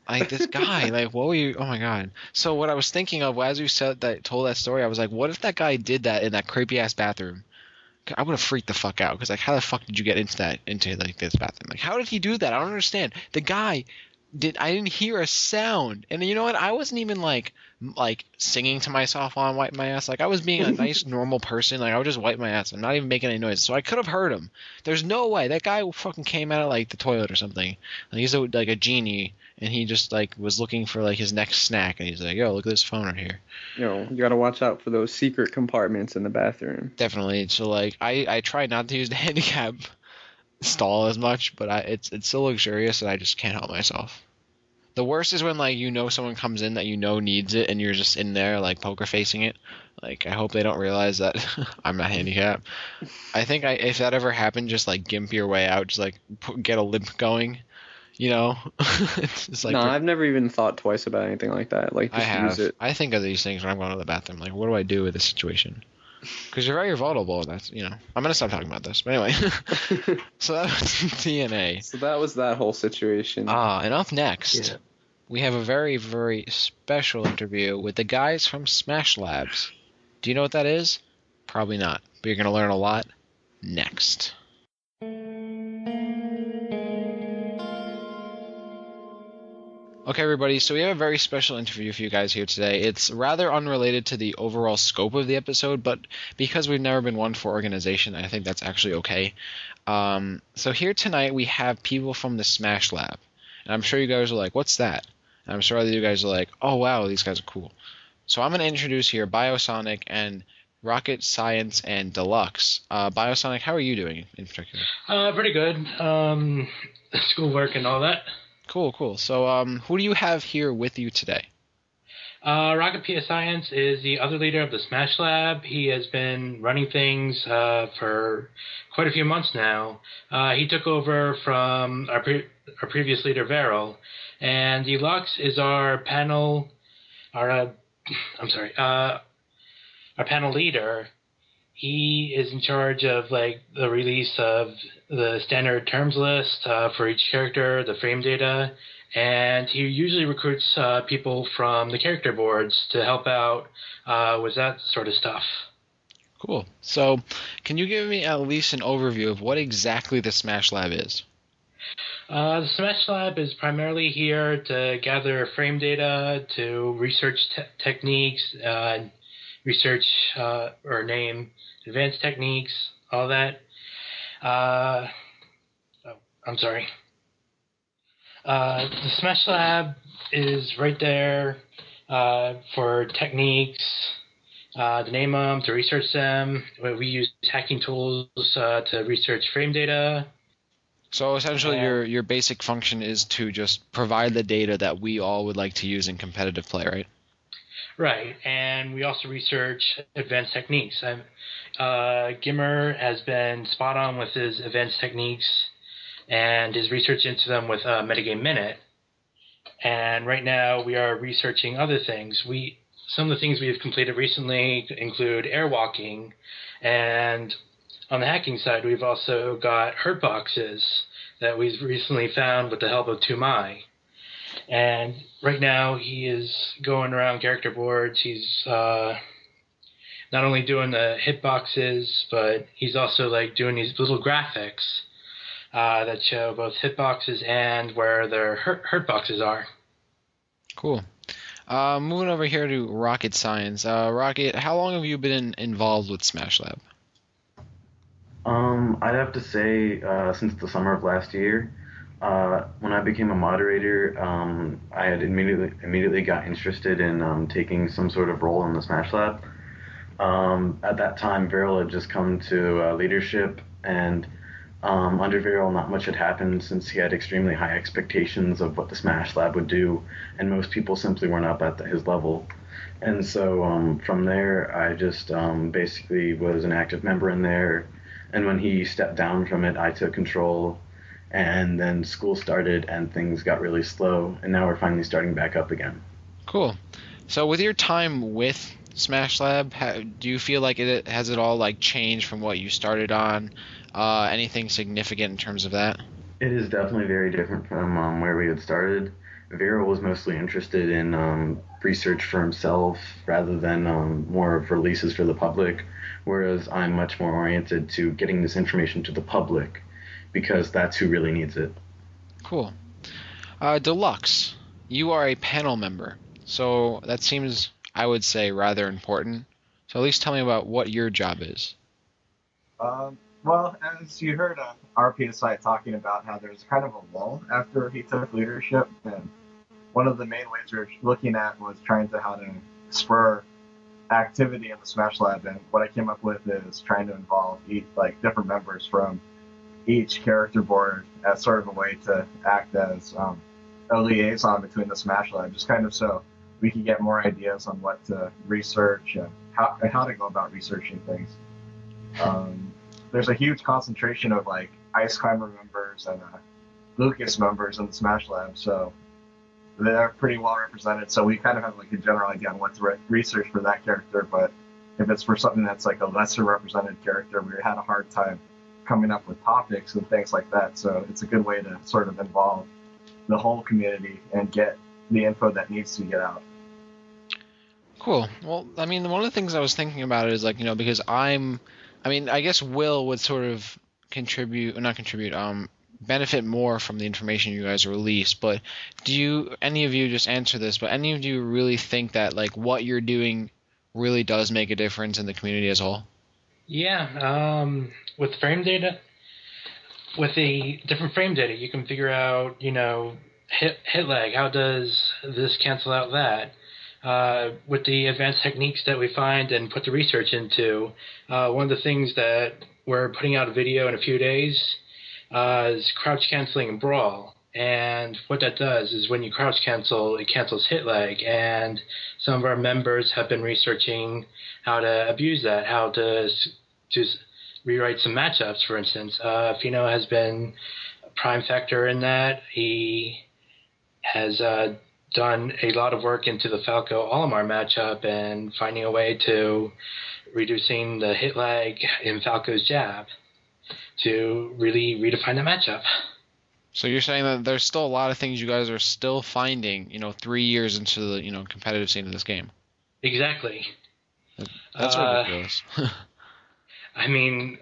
Like this guy, like, what were you? Oh my god. So what I was thinking of as you told that story, I was like, what if that guy did that in that creepy ass bathroom? I would have freaked the fuck out because like, how the fuck did you get into like this bathroom? Like, how did he do that? I don't understand. The guy I didn't hear a sound, and you know what? I wasn't even like singing to myself while I'm wiping my ass. Like I was being a nice normal person. Like I would just wipe my ass. I'm not even making any noise. So I could have heard him. There's no way that guy fucking came out of like the toilet or something. Like he's like a genie, and he just like was looking for like his next snack, and he's like, yo, look at this phone right here. You gotta watch out for those secret compartments in the bathroom. Definitely. So like I try not to use the handicap stall as much, but it's so luxurious that I just can't help myself. The worst is when like someone comes in that needs it, and you're just in there like poker facing it. Like I hope they don't realize that I'm not handicapped. I think if that ever happened, just like gimp your way out, just like get a limp going. It's like, no, I've never even thought twice about anything like that. Like just use it. I think of these things when I'm going to the bathroom. Like, what do I do with this situation? Because you're very vulnerable. That's I'm gonna stop talking about this. But anyway, so that was TNA. So that was that whole situation. And up next, we have a very, very special interview with the guys from Smash Labs. Do you know what that is? Probably not, but you're going to learn a lot next. Okay, everybody, so we have a very special interview for you guys here today. It's rather unrelated to the overall scope of the episode, but because we've never been one for organization, I think that's actually okay. So here tonight we have people from the Smash Lab, and I'm sure you guys are like, what's that? And I'm sure other you guys are like, oh wow, these guys are cool. So I'm going to introduce here Biosonic and Rocket Science and Deluxe. Biosonic, how are you doing in particular? Pretty good. Schoolwork and all that. Cool. So who do you have here with you today? Rocket PS Science is the other leader of the Smash Lab. He has been running things for quite a few months now. He took over from our previous leader, Veryl. And Deluxe is our panel leader. He is in charge of like the release of the standard terms list for each character, the frame data, and he usually recruits people from the character boards to help out with that sort of stuff. Cool. So, can you give me at least an overview of what exactly the Smash Lab is? The Smash Lab is primarily here to gather frame data, to research techniques, research or name advanced techniques, all that. The Smash Lab is right there for techniques, to name them, to research them. We use hacking tools to research frame data. So essentially your basic function is to just provide the data that we all would like to use in competitive play, right? Right, and we also research advanced techniques. Gimmer has been spot on with his advanced techniques and his research into them with Metagame Minute. And right now we are researching other things. Some of the things we've completed recently include airwalking, and on the hacking side we've also got hurt boxes that we've recently found with the help of Tumai. And right now he is going around character boards. He's not only doing the hitboxes, but he's also like doing these little graphics that show both hitboxes and where their hurt boxes are. Cool. Moving over here to Rocket Science. Rocket, how long have you been involved with Smash Lab? I'd have to say since the summer of last year. When I became a moderator, I had immediately got interested in taking some sort of role in the Smash Lab. At that time, Veryl had just come to leadership, and under Veryl, not much had happened since he had extremely high expectations of what the Smash Lab would do, and most people simply weren't up at his level. And so from there, I just basically was an active member in there, and when he stepped down from it, I took control. And then school started and things got really slow, and now we're finally starting back up again. Cool. So with your time with Smash Lab, do you feel like it has all like changed from what you started on? Anything significant in terms of that? It is definitely very different from where we had started. Vera was mostly interested in research for himself rather than more of releases for the public, whereas I'm much more oriented to getting this information to the public, because that's who really needs it. Cool. Deluxe, you are a panel member, so that seems, I would say, rather important. So at least tell me about what your job is. Well, as you heard RPSI talking about how there's kind of a lull after he took leadership, and one of the main ways we were looking at was trying to how to spur activity in the Smash Lab, and what I came up with is trying to involve different members from each character board as sort of a way to act as a liaison between the Smash Lab, just kind of so we can get more ideas on what to research and how to go about researching things. There's a huge concentration of Ice Climber members and Lucas members in the Smash Lab, so they're pretty well represented. So we kind of have a general idea on what to research for that character, but if it's for something that's a lesser represented character, we had a hard time coming up with topics and things like that. So it's a good way to sort of involve the whole community and get the info that needs to get out. Cool. Well, I mean, one of the things I was thinking about is like, because I guess Will would sort of benefit more from the information you guys release. But any of you just answer this, but any of you really think that like what you're doing really does make a difference in the community as a whole? Yeah. With frame data, with the different frame data, you can figure out, hit lag. How does this cancel out that? With the advanced techniques that we find and put the research into, one of the things that we're putting out a video in a few days is crouch canceling in Brawl. And what that does is when you crouch cancel, it cancels hit lag. And some of our members have been researching how to abuse that, how to rewrite some matchups, for instance. Fino has been a prime factor in that. He has done a lot of work into the Falco Olimar matchup and finding a way to reducing the hit lag in Falco's jab to really redefine the matchup. So you're saying that there's still a lot of things you guys are still finding, 3 years into the, competitive scene of this game. Exactly. That's ridiculous. I mean,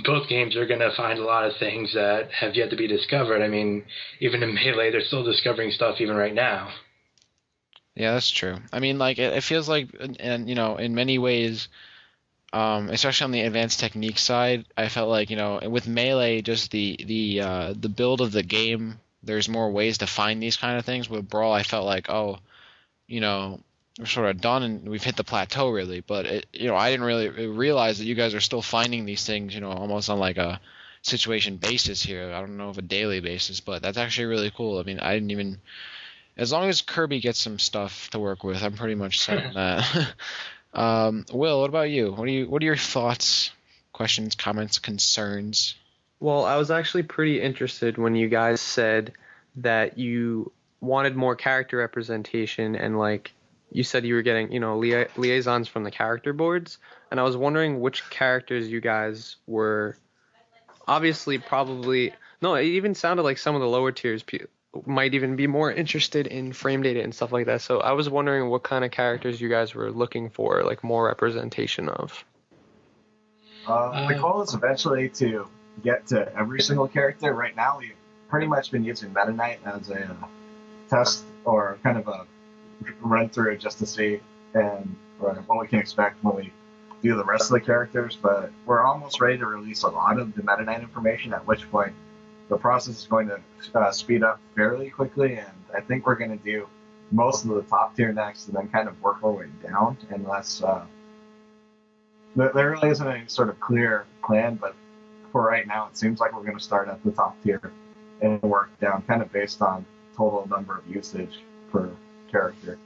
both games are going to find a lot of things that have yet to be discovered. I mean, even in Melee, they're still discovering stuff even right now. Yeah, that's true. I mean, like, it feels like, and in many ways, especially on the advanced technique side, I felt like, with Melee, just the build of the game, there's more ways to find these kind of things. With Brawl, I felt like, we're sort of done and we've hit the plateau really, but I didn't really realize that you guys are still finding these things, almost on like a situation basis here. I don't know if a daily basis, but that's actually really cool. I mean, I didn't even, as long as Kirby gets some stuff to work with, I'm pretty much set on that. Will, what about you? What are your thoughts, questions, comments, concerns? Well, I was actually pretty interested when you guys said that you wanted more character representation and like you said you were getting, liaisons from the character boards, and I was wondering which characters you guys were obviously probably, no, it even sounded like some of the lower tiers might even be more interested in frame data and stuff like that. So I was wondering what kind of characters you guys were looking for, like more representation of. The goal is eventually to get to every single character. Right now, we've pretty much been using Meta Knight as a test or kind of a run through just to see and what we can expect when we do the rest of the characters, but we're almost ready to release a lot of the Meta Knight information, at which point the process is going to speed up fairly quickly, and I think we're going to do most of the top tier next and then kind of work our way down unless there really isn't any sort of clear plan, but for right now it seems like we're going to start at the top tier and work down kind of based on total number of usage per character.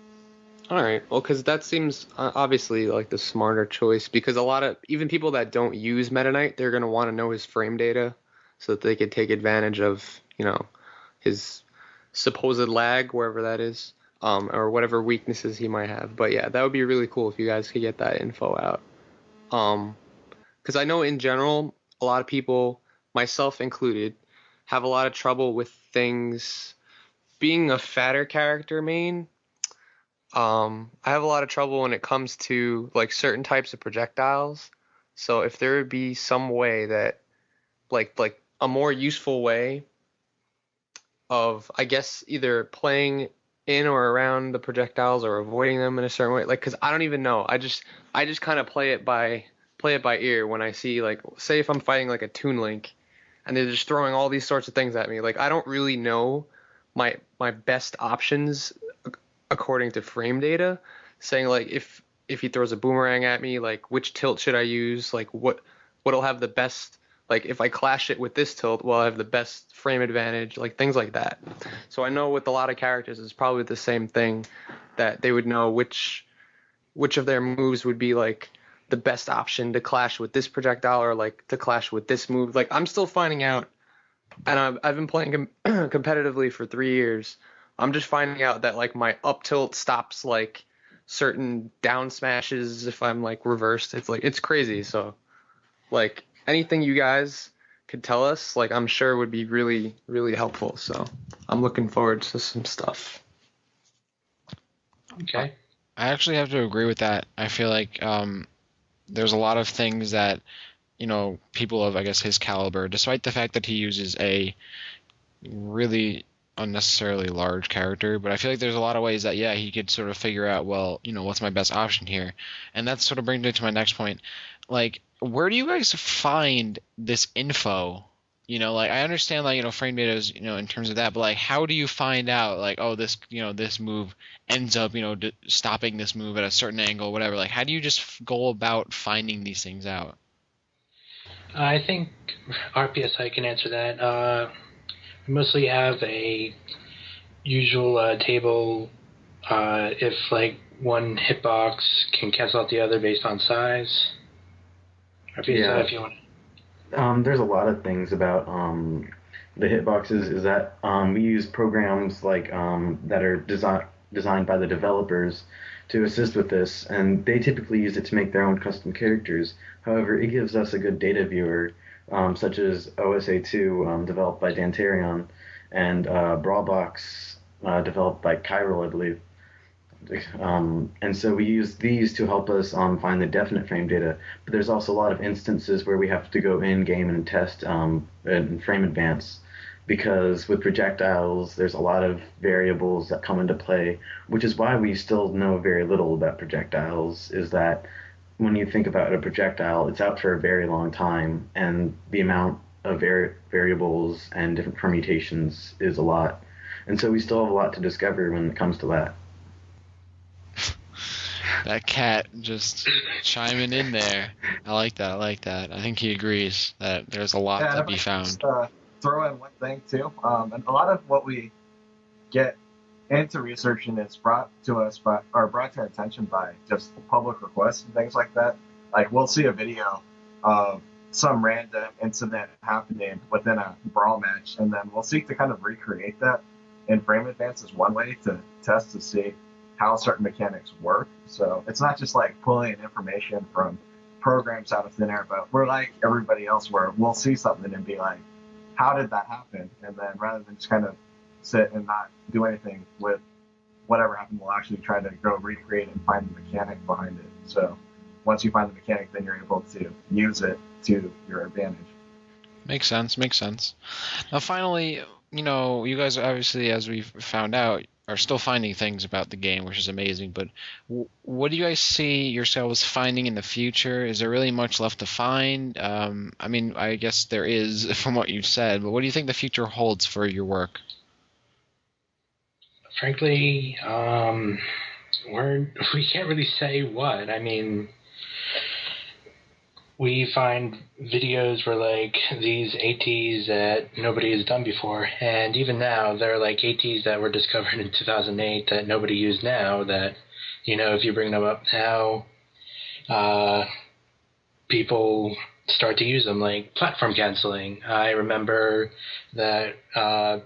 All right. Well, because that seems obviously like the smarter choice, because a lot of even people that don't use Meta Knight, they're going to want to know his frame data so that they could take advantage of, his supposed lag, wherever that is, or whatever weaknesses he might have. But yeah, that would be really cool if you guys could get that info out. Because I know in general, a lot of people, myself included, have a lot of trouble with things being a fatter character main. I have a lot of trouble when it comes to like certain types of projectiles. So if there would be some way that like a more useful way of, I guess, either playing in or around the projectiles or avoiding them in a certain way, like, because I don't even know. I just kind of play it by ear when I see, like, say if I'm fighting like a Toon Link and they're just throwing all these sorts of things at me, like I don't really know my best options according to frame data, saying like if he throws a boomerang at me, like which tilt should I use, like what'll have the best, like if I clash it with this tilt, will I have the best frame advantage, like things like that. So I know with a lot of characters it's probably the same thing, that they would know which of their moves would be like the best option to clash with this projectile or like to clash with this move. Like I'm still finding out, and I've been playing competitively for 3 years. I'm just finding out that like my up tilt stops like certain down smashes if I'm like reversed. It's like, it's crazy. So like anything you guys could tell us, like I'm sure would be really, really helpful. So I'm looking forward to some stuff. Okay. I actually have to agree with that. I feel like there's a lot of things that, people of, I guess, his caliber, despite the fact that he uses a really unnecessarily large character, but I feel like there's a lot of ways that, yeah, he could sort of figure out, well, what's my best option here? And that sort of brings me to my next point. Like, where do you guys find this info? Like, I understand, like, frame data is, in terms of that, but, like, how do you find out, like, oh, this, this move ends up, stopping this move at a certain angle, whatever? Like, how do you just go about finding these things out? I think RPSI can answer that. We mostly have a usual table if like one hitbox can cancel out the other based on size. RPSI, if you want. There's a lot of things about the hitboxes. Is that we use programs like that are designed by the developers to assist with this, and they typically use it to make their own custom characters. However, it gives us a good data viewer, such as OSA2, developed by Dantarion, and Brawlbox, developed by Chiral, I believe. And so we use these to help us find the definite frame data. But there's also a lot of instances where we have to go in game and test in frame advance, because with projectiles there's a lot of variables that come into play, which is why we still know very little about projectiles. Is that when you think about a projectile, it's out for a very long time, and the amount of variables and different permutations is a lot. And so we still have a lot to discover when it comes to that. That cat just chiming in there. I like that. I think he agrees that there's a lot to be found. Just, throw in one thing too. And a lot of what we get into researching is brought to our attention by just public requests and things like that. Like, we'll see a video of some random incident happening within a brawl match, and then we'll seek to kind of recreate that in frame advance as one way to test to see how certain mechanics work. So it's not just like pulling information from programs out of thin air, but we're like everybody else where we'll see something and be like, how did that happen? And then rather than just kind of sit and not do anything with whatever happened, we'll actually try to go recreate and find the mechanic behind it. So once you find the mechanic, then you're able to use it to your advantage. Makes sense. Now, finally, you guys obviously, as we've found out, are still finding things about the game, which is amazing. But what do you guys see yourselves finding in the future? Is there really much left to find? I mean, I guess there is from what you've said, but what do you think the future holds for your work? Frankly, we can't really say what. I mean, we find videos where like these ATs that nobody has done before, and even now there are like ATs that were discovered in 2008 that nobody used now, that if you bring them up now, people start to use them, like platform canceling. I remember that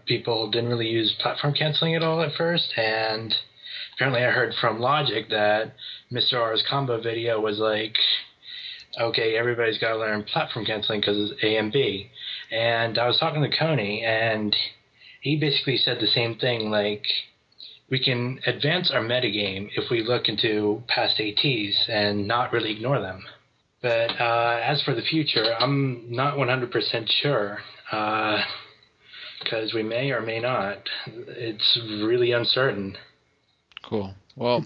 people didn't really use platform canceling at all at first, and apparently I heard from Logic that Mr. R's combo video was like, okay, everybody's got to learn platform canceling because it's A and B. And I was talking to Coney, and he basically said the same thing, like, we can advance our metagame if we look into past ATs and not really ignore them. But as for the future, I'm not 100% sure, because we may or may not. It's really uncertain. Cool. Well,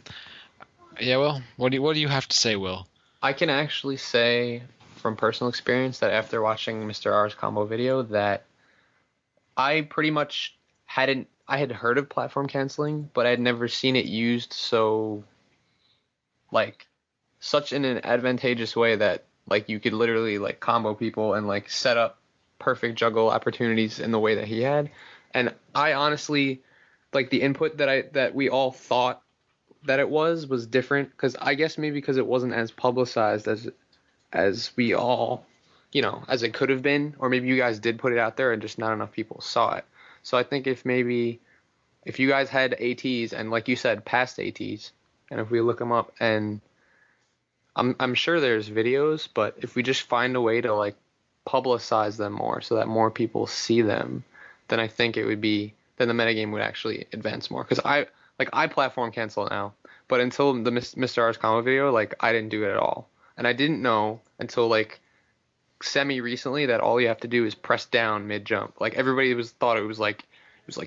yeah, Will, what do you have to say, Will? I can actually say from personal experience that after watching Mr. R's combo video that I pretty much I had heard of platform canceling, but I had never seen it used such in an advantageous way that like you could literally like combo people and like set up perfect juggle opportunities in the way that he had. And I honestly, like, the input that we all thought that it was different, because I guess maybe because it wasn't as publicized as we all, as it could have been, or maybe you guys did put it out there and just not enough people saw it. So I think if you guys had ATs and, like you said, past ATs, and if we look them up, and I'm sure there's videos, but if we just find a way to like publicize them more so that more people see them, then I think then the metagame would actually advance more. Because I platform cancel now, But until the Mr. R's combo video, like I didn't do it at all, and I didn't know until like semi recently that all you have to do is press down mid jump. Like everybody thought it was like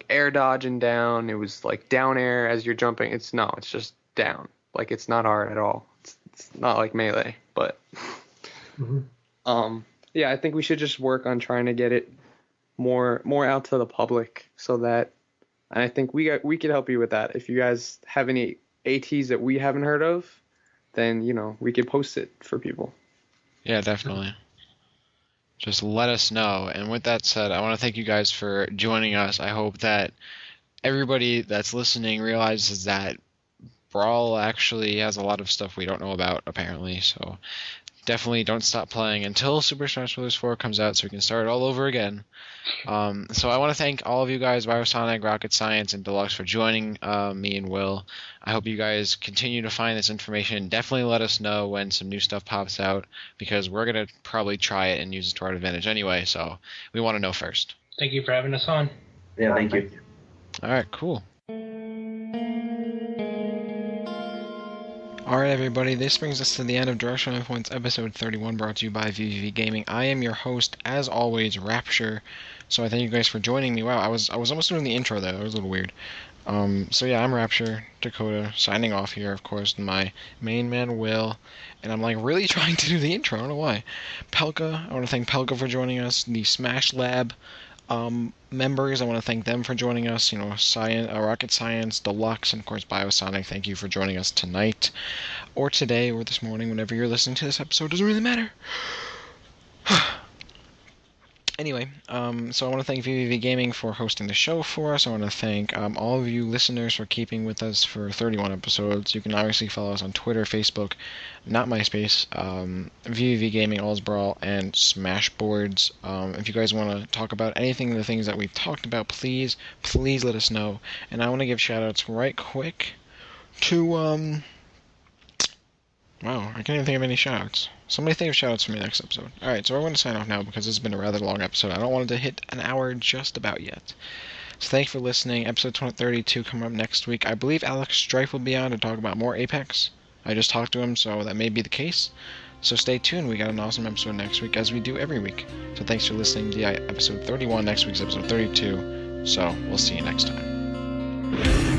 air dodging down. It was like down air as you're jumping. It's just down. Like it's not hard at all. It's not like Melee, but yeah, I think we should just work on trying to get it more out to the public so that, and I think we could help you with that. If you guys have any ATs that we haven't heard of, then we could post it for people. Yeah, definitely. Just let us know. And with that said, I want to thank you guys for joining us. I hope that everybody that's listening realizes that Brawl actually has a lot of stuff we don't know about, apparently. So definitely don't stop playing until Super Smash Bros. 4 comes out so we can start all over again. So I want to thank all of you guys, Biosonic, Rocket Science, and Deluxe, for joining me and Will. I hope you guys continue to find this information. Definitely let us know when some new stuff pops out, because we're going to probably try it and use it to our advantage anyway, so we want to know first. Thank you for having us on. Yeah, thank you. All right, cool. Alright everybody, this brings us to the end of Directional Influence episode 31, brought to you by VVV Gaming. I am your host, as always, Rapture. So I thank you guys for joining me. Wow, I was almost doing the intro there. That was a little weird. So yeah, I'm Rapture, Dakota, signing off here, of course, my main man, Will. And I'm like really trying to do the intro, I don't know why. Pelka, I want to thank Pelka for joining us. The Smash Lab members, I want to thank them for joining us. Rocket Science, Deluxe, and of course Biosonic, thank you for joining us tonight, or today, or this morning, whenever you're listening to this episode, doesn't really matter. Anyway, so I want to thank VVV Gaming for hosting the show for us. I want to thank all of you listeners for keeping with us for 31 episodes. You can obviously follow us on Twitter, Facebook, not MySpace, VVV Gaming, All's Brawl, and Smashboards. If you guys want to talk about anything of the things that we've talked about, please let us know. And I want to give shoutouts right quick to, wow, I can't even think of any shoutouts. Somebody think of shoutouts for me next episode. Alright, so we're going to sign off now because this has been a rather long episode. I don't want it to hit an hour just about yet. So thanks for listening. Episode 32 coming up next week. I believe Alex Strife will be on to talk about more Apex. I just talked to him, so that may be the case. So stay tuned. We got an awesome episode next week, as we do every week. So thanks for listening to episode 31. Next week's episode 32. So we'll see you next time.